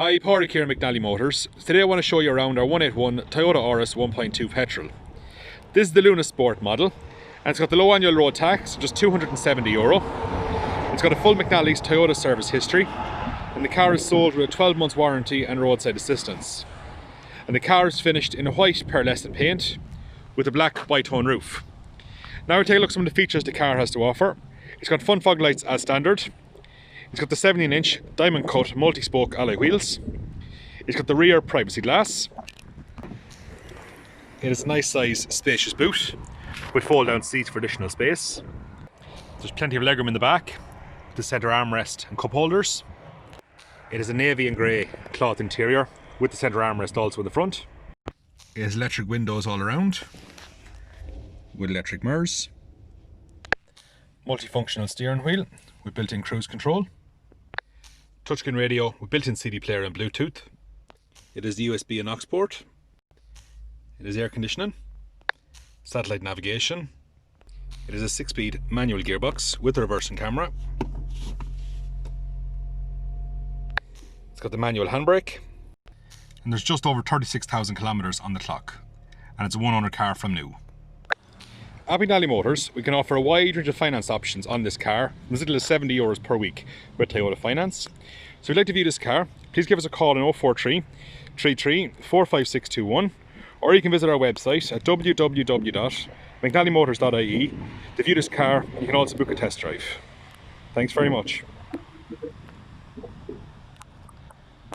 Hi, Pádraig here at McNally Motors. Today I want to show you around our 181 Toyota Auris 1.2 petrol. This is the Luna Sport model, and it's got the low annual road tax, just €270. It's got a full McNally's Toyota service history, and the car is sold with a 12 months warranty and roadside assistance. And the car is finished in a white pearlescent paint with a black Bitone roof. Now we'll take a look at some of the features the car has to offer. It's got front fog lights as standard. It's got the 17-inch diamond cut multi-spoke alloy wheels. It's got the rear privacy glass. It is a nice size spacious boot with fold down seats for additional space. There's plenty of legroom in the back, the centre armrest and cup holders. It is a navy and grey cloth interior with the centre armrest also in the front. It has electric windows all around with electric mirrors. Multifunctional steering wheel with built-in cruise control. Touchscreen radio with built-in CD player and Bluetooth. It is the USB and aux port. It is air conditioning, satellite navigation. It is a 6-speed manual gearbox with a reversing camera. It's got the manual handbrake. And there's just over 36,000 kilometers on the clock. And it's a one-owner car from new. At McNally Motors, we can offer a wide range of finance options on this car, as little as €70 per week with Toyota Finance. So if you'd like to view this car, please give us a call on 043 33 45621, or you can visit our website at www.mcnallymotors.ie to view this car. You can also book a test drive. Thanks very much.